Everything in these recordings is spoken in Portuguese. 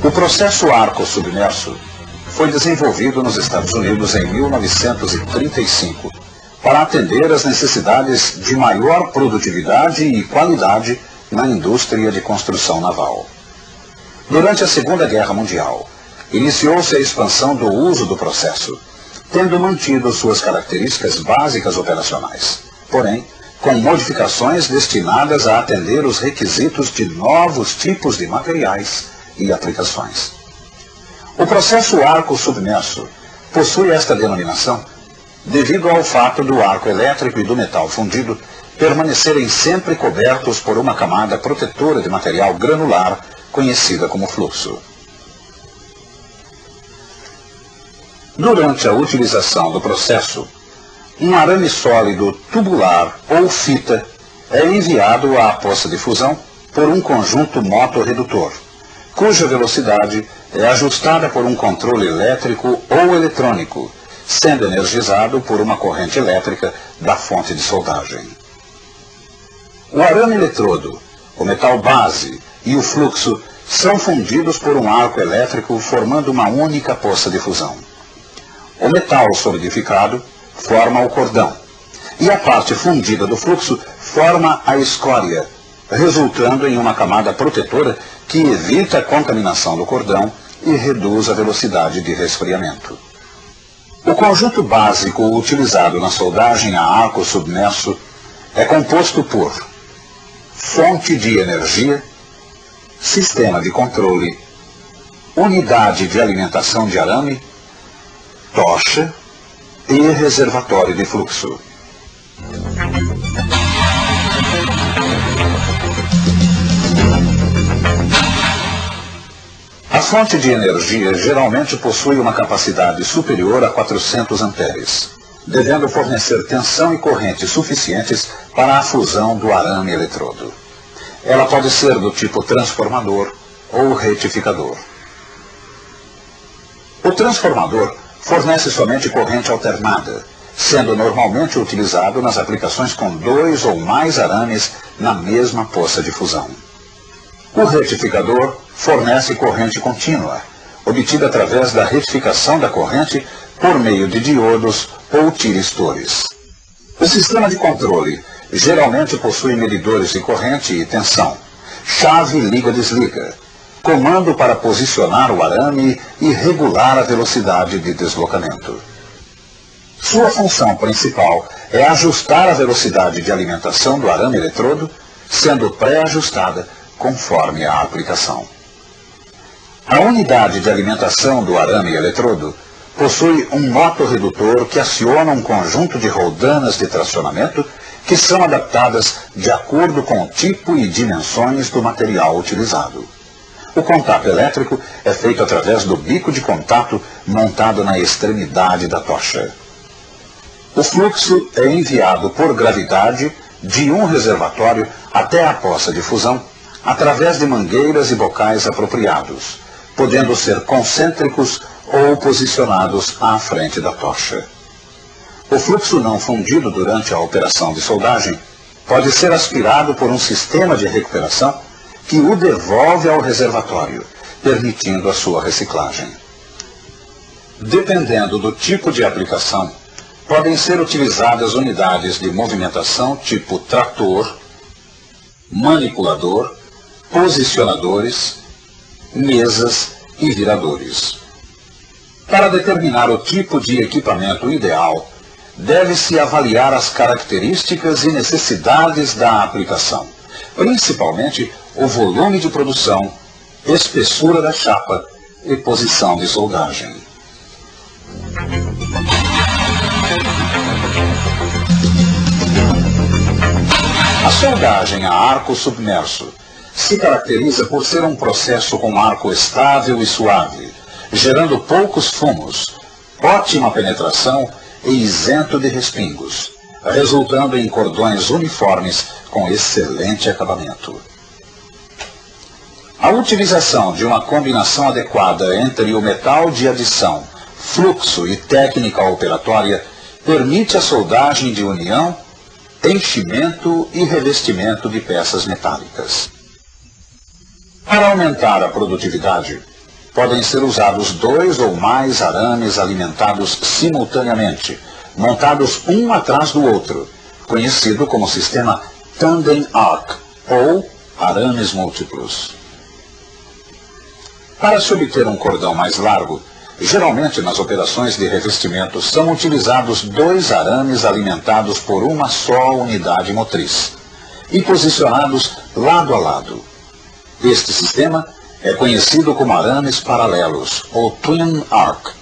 O processo arco submerso foi desenvolvido nos Estados Unidos em 1935 para atender às necessidades de maior produtividade e qualidade na indústria de construção naval. Durante a Segunda Guerra Mundial, iniciou-se a expansão do uso do processo, tendo mantido suas características básicas operacionais, porém, com modificações destinadas a atender os requisitos de novos tipos de materiais e aplicações. O processo arco submerso possui esta denominação devido ao fato do arco elétrico e do metal fundido permanecerem sempre cobertos por uma camada protetora de material granular conhecida como fluxo. Durante a utilização do processo, um arame sólido tubular ou fita é enviado à poça de fusão por um conjunto motorredutor, cuja velocidade é ajustada por um controle elétrico ou eletrônico, sendo energizado por uma corrente elétrica da fonte de soldagem. O arame eletrodo, o metal base e o fluxo são fundidos por um arco elétrico formando uma única poça de fusão. O metal solidificado forma o cordão e a parte fundida do fluxo forma a escória, resultando em uma camada protetora que evita a contaminação do cordão e reduz a velocidade de resfriamento. O conjunto básico utilizado na soldagem a arco submerso é composto por fonte de energia, sistema de controle, unidade de alimentação de arame, tocha e reservatório de fluxo. A fonte de energia geralmente possui uma capacidade superior a 400 amperes, devendo fornecer tensão e corrente suficientes para a fusão do arame eletrodo. Ela pode ser do tipo transformador ou retificador. O transformador fornece somente corrente alternada, sendo normalmente utilizado nas aplicações com 2 ou mais arames na mesma poça de fusão. O retificador fornece corrente contínua, obtida através da retificação da corrente por meio de diodos ou tiristores. O sistema de controle geralmente possui medidores de corrente e tensão, chave liga-desliga, comando para posicionar o arame e regular a velocidade de deslocamento. Sua função principal é ajustar a velocidade de alimentação do arame eletrodo, sendo pré-ajustada conforme a aplicação. A unidade de alimentação do arame eletrodo possui um motorredutor que aciona um conjunto de roldanas de tracionamento que são adaptadas de acordo com o tipo e dimensões do material utilizado. O contato elétrico é feito através do bico de contato montado na extremidade da tocha. O fluxo é enviado por gravidade de um reservatório até a poça de fusão através de mangueiras e bocais apropriados, podendo ser concêntricos ou posicionados à frente da tocha. O fluxo não fundido durante a operação de soldagem pode ser aspirado por um sistema de recuperação que o devolve ao reservatório, permitindo a sua reciclagem. Dependendo do tipo de aplicação, podem ser utilizadas unidades de movimentação tipo trator, manipulador, posicionadores, mesas e viradores. Para determinar o tipo de equipamento ideal, deve-se avaliar as características e necessidades da aplicação, principalmente o volume de produção, espessura da chapa e posição de soldagem. A soldagem a arco submerso se caracteriza por ser um processo com arco estável e suave, gerando poucos fumos, ótima penetração e isento de respingos, resultando em cordões uniformes com excelente acabamento. A utilização de uma combinação adequada entre o metal de adição, fluxo e técnica operatória permite a soldagem de união, enchimento e revestimento de peças metálicas. Para aumentar a produtividade, podem ser usados 2 ou mais arames alimentados simultaneamente, montados um atrás do outro, conhecido como sistema Tandem Arc, ou arames múltiplos. Para se obter um cordão mais largo, geralmente nas operações de revestimento são utilizados 2 arames alimentados por uma só unidade motriz e posicionados lado a lado. Este sistema é conhecido como arames paralelos, ou Twin Arc.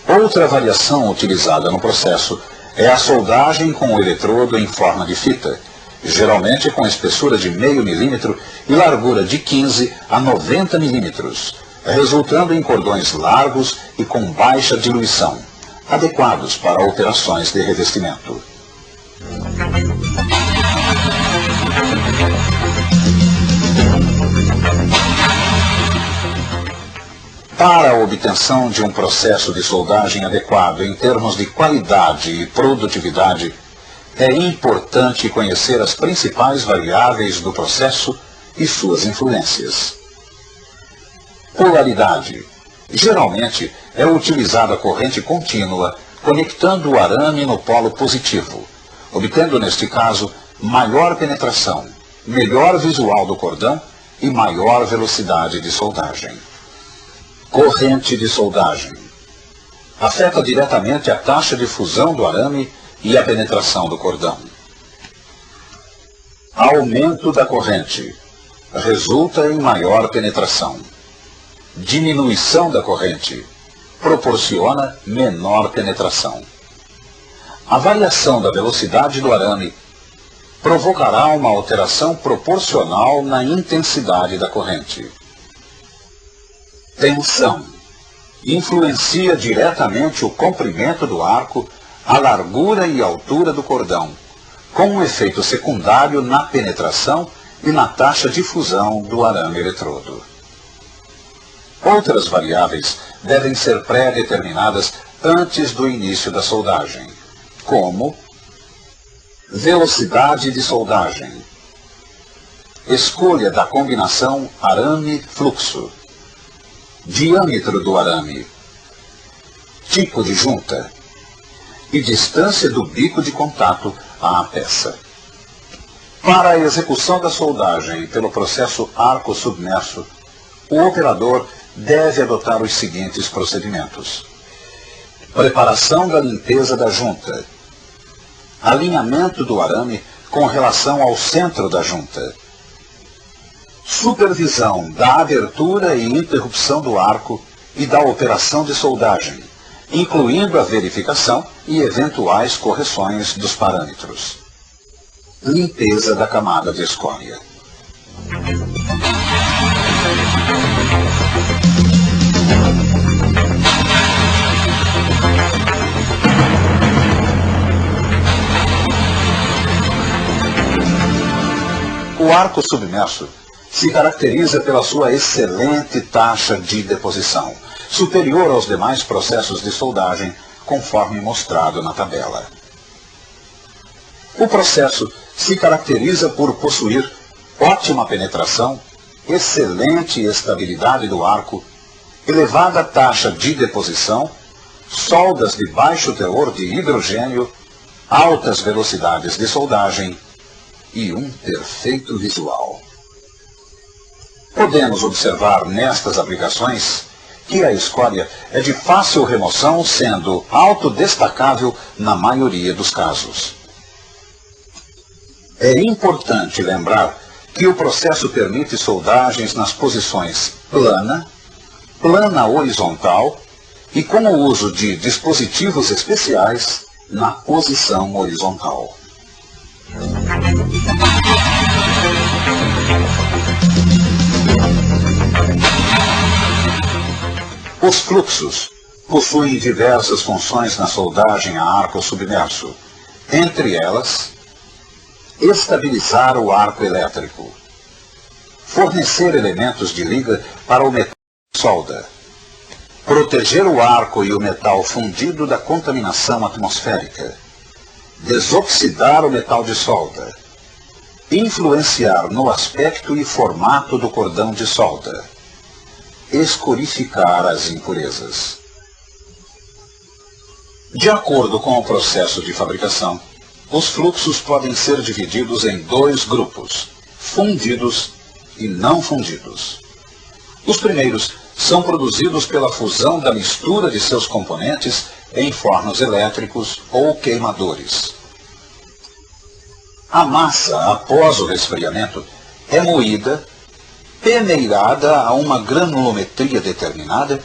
Outra variação utilizada no processo é a soldagem com o eletrodo em forma de fita, geralmente com espessura de meio milímetro e largura de 15 a 90 milímetros, resultando em cordões largos e com baixa diluição, adequados para operações de revestimento. Para a obtenção de um processo de soldagem adequado em termos de qualidade e produtividade, é importante conhecer as principais variáveis do processo e suas influências. Polaridade. Geralmente é utilizada corrente contínua, conectando o arame no polo positivo, obtendo neste caso maior penetração, melhor visual do cordão e maior velocidade de soldagem. Corrente de soldagem. Afeta diretamente a taxa de fusão do arame e a penetração do cordão. Aumento da corrente. Resulta em maior penetração. Diminuição da corrente. Proporciona menor penetração. A variação da velocidade do arame provocará uma alteração proporcional na intensidade da corrente. Tensão. Influencia diretamente o comprimento do arco, a largura e altura do cordão, com um efeito secundário na penetração e na taxa de fusão do arame eletrodo. Outras variáveis devem ser pré-determinadas antes do início da soldagem, como velocidade de soldagem, escolha da combinação arame-fluxo, diâmetro do arame, tipo de junta e distância do bico de contato à peça. Para a execução da soldagem pelo processo arco submerso, o operador deve adotar os seguintes procedimentos: preparação da limpeza da junta, alinhamento do arame com relação ao centro da junta, supervisão da abertura e interrupção do arco e da operação de soldagem, incluindo a verificação e eventuais correções dos parâmetros. Limpeza da camada de escória. O arco submerso se caracteriza pela sua excelente taxa de deposição, superior aos demais processos de soldagem, conforme mostrado na tabela. O processo se caracteriza por possuir ótima penetração, excelente estabilidade do arco, elevada taxa de deposição, soldas de baixo teor de hidrogênio, altas velocidades de soldagem e um perfeito visual. Podemos observar nestas aplicações que a escória é de fácil remoção, sendo autodestacável na maioria dos casos. É importante lembrar que o processo permite soldagens nas posições plana, plana horizontal e com o uso de dispositivos especiais na posição horizontal. Os fluxos possuem diversas funções na soldagem a arco submerso, entre elas, estabilizar o arco elétrico, fornecer elementos de liga para o metal de solda, proteger o arco e o metal fundido da contaminação atmosférica, desoxidar o metal de solda, influenciar no aspecto e formato do cordão de solda, escorificar as impurezas. De acordo com o processo de fabricação, os fluxos podem ser divididos em dois grupos, fundidos e não fundidos. Os primeiros são produzidos pela fusão da mistura de seus componentes em fornos elétricos ou queimadores. A massa, após o resfriamento, é moída, peneirada a uma granulometria determinada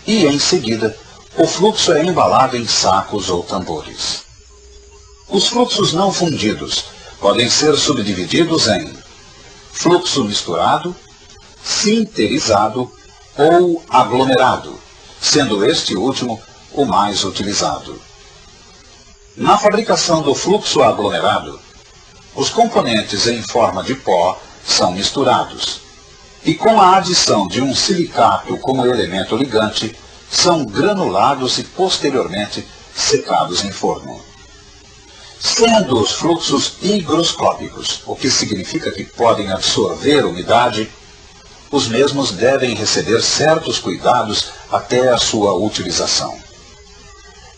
e, em seguida, o fluxo é embalado em sacos ou tambores. Os fluxos não fundidos podem ser subdivididos em fluxo misturado, sinterizado ou aglomerado, sendo este último o mais utilizado. Na fabricação do fluxo aglomerado, os componentes em forma de pó são misturados e, com a adição de um silicato como elemento ligante, são granulados e posteriormente secados em forno. Sendo os fluxos higroscópicos, o que significa que podem absorver umidade, os mesmos devem receber certos cuidados até a sua utilização.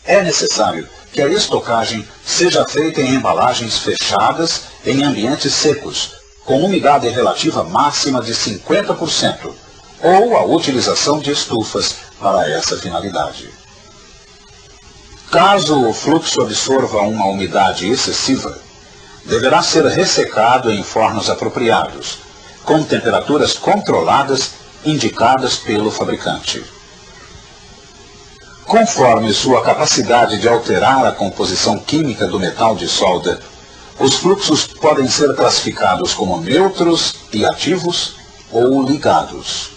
É necessário que a estocagem seja feita em embalagens fechadas em ambientes secos, com umidade relativa máxima de 50%, ou a utilização de estufas para essa finalidade. Caso o fluxo absorva uma umidade excessiva, deverá ser ressecado em fornos apropriados, com temperaturas controladas indicadas pelo fabricante. Conforme sua capacidade de alterar a composição química do metal de solda, os fluxos podem ser classificados como neutros e ativos ou ligados.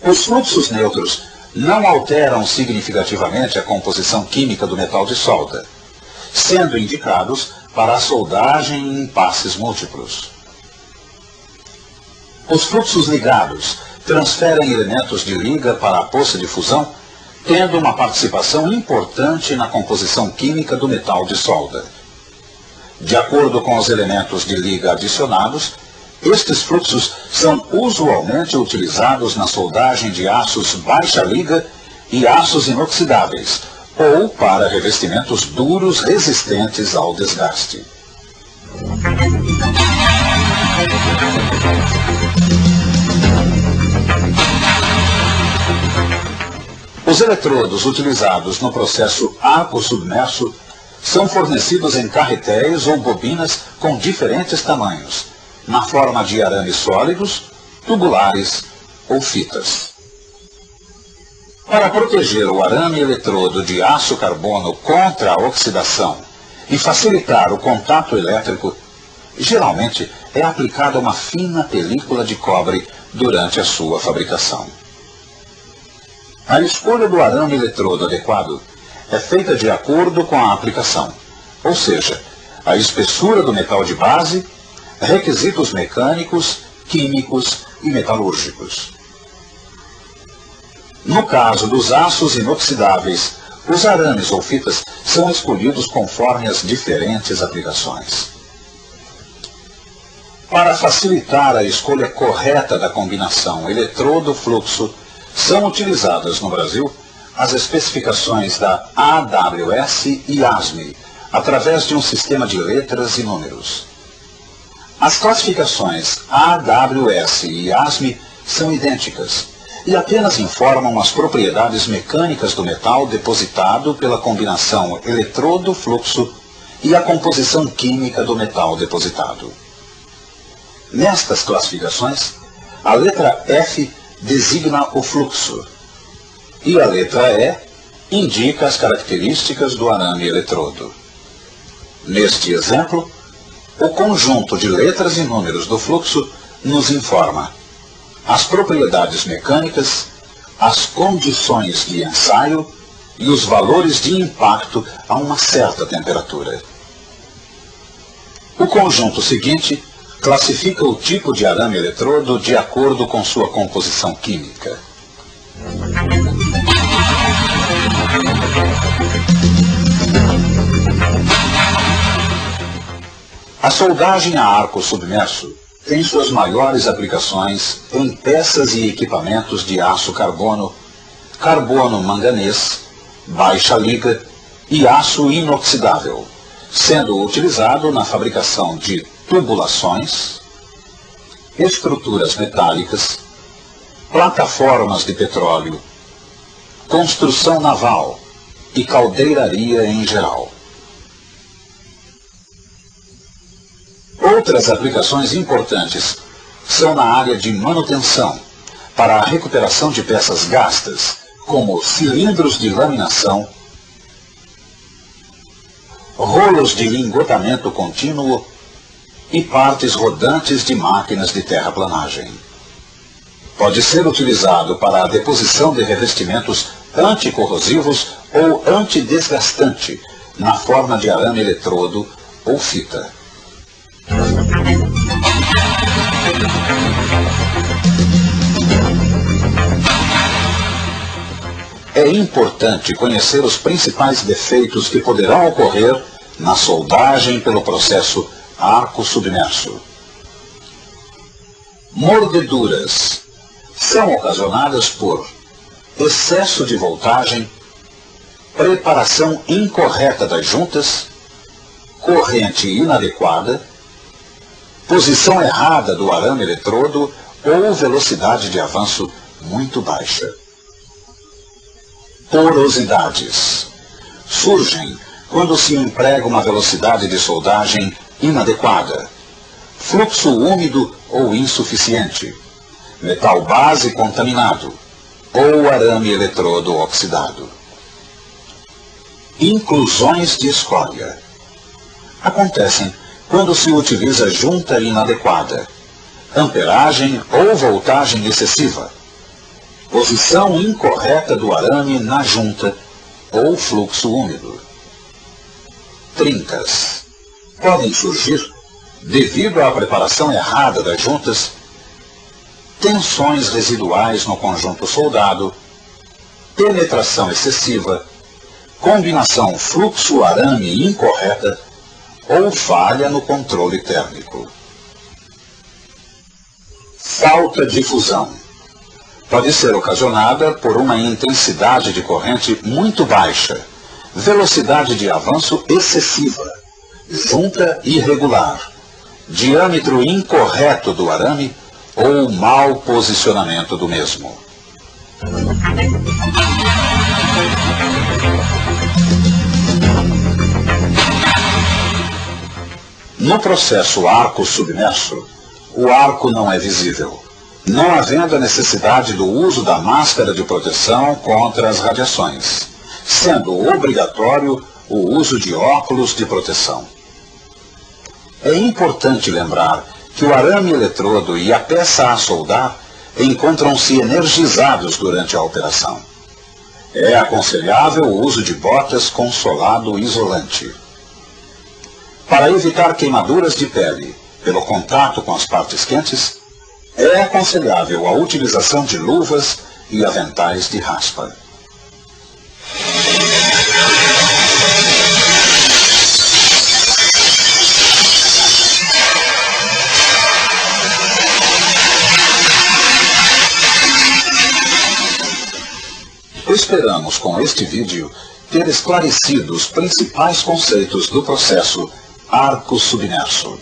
Os fluxos neutros não alteram significativamente a composição química do metal de solda, sendo indicados para a soldagem em passes múltiplos. Os fluxos ligados transferem elementos de liga para a poça de fusão, tendo uma participação importante na composição química do metal de solda. De acordo com os elementos de liga adicionados, estes fluxos são usualmente utilizados na soldagem de aços baixa liga e aços inoxidáveis, ou para revestimentos duros resistentes ao desgaste. Os eletrodos utilizados no processo aquo-submerso são fornecidos em carretéis ou bobinas com diferentes tamanhos, na forma de arames sólidos, tubulares ou fitas. Para proteger o arame eletrodo de aço carbono contra a oxidação e facilitar o contato elétrico, geralmente é aplicada uma fina película de cobre durante a sua fabricação. A escolha do arame eletrodo adequado é feita de acordo com a aplicação, ou seja, a espessura do metal de base, requisitos mecânicos, químicos e metalúrgicos. No caso dos aços inoxidáveis, os arames ou fitas são escolhidos conforme as diferentes aplicações. Para facilitar a escolha correta da combinação eletrodo-fluxo, são utilizadas no Brasil as especificações da AWS e ASME, através de um sistema de letras e números. As classificações AWS e ASME são idênticas e apenas informam as propriedades mecânicas do metal depositado pela combinação eletrodo-fluxo e a composição química do metal depositado. Nestas classificações, a letra F designa o fluxo e a letra E indica as características do arame eletrodo. Neste exemplo, o conjunto de letras e números do fluxo nos informa as propriedades mecânicas, as condições de ensaio e os valores de impacto a uma certa temperatura. O conjunto seguinte classifica o tipo de arame eletrodo de acordo com sua composição química. A soldagem a arco submerso tem suas maiores aplicações em peças e equipamentos de aço carbono, carbono manganês, baixa liga e aço inoxidável, sendo utilizado na fabricação de tubulações, estruturas metálicas, plataformas de petróleo, construção naval e caldeiraria em geral. Outras aplicações importantes são na área de manutenção, para a recuperação de peças gastas, como cilindros de laminação, rolos de lingotamento contínuo e partes rodantes de máquinas de terraplanagem. Pode ser utilizado para a deposição de revestimentos anticorrosivos ou antidesgastante, na forma de arame eletrodo ou fita. É importante conhecer os principais defeitos que poderão ocorrer na soldagem pelo processo arco submerso. Mordeduras são ocasionadas por excesso de voltagem, preparação incorreta das juntas, corrente inadequada, posição errada do arame eletrodo ou velocidade de avanço muito baixa. Porosidades surgem quando se emprega uma velocidade de soldagem inadequada, fluxo úmido ou insuficiente, metal base contaminado ou arame eletrodo oxidado. Inclusões de escória acontecem quando se utiliza junta inadequada, amperagem ou voltagem excessiva, posição incorreta do arame na junta ou fluxo úmido. Trincas podem surgir devido à preparação errada das juntas, tensões residuais no conjunto soldado, penetração excessiva, combinação fluxo-arame incorreta ou falha no controle térmico. Falta de fusão pode ser ocasionada por uma intensidade de corrente muito baixa, velocidade de avanço excessiva, junta irregular, diâmetro incorreto do arame ou mau posicionamento do mesmo. No processo arco submerso, o arco não é visível, não havendo a necessidade do uso da máscara de proteção contra as radiações, sendo obrigatório o uso de óculos de proteção. É importante lembrar que o arame eletrodo e a peça a soldar encontram-se energizados durante a operação. É aconselhável o uso de botas com solado isolante. Para evitar queimaduras de pele pelo contato com as partes quentes, é aconselhável a utilização de luvas e aventais de raspa. Esperamos com este vídeo ter esclarecido os principais conceitos do processo arco submerso.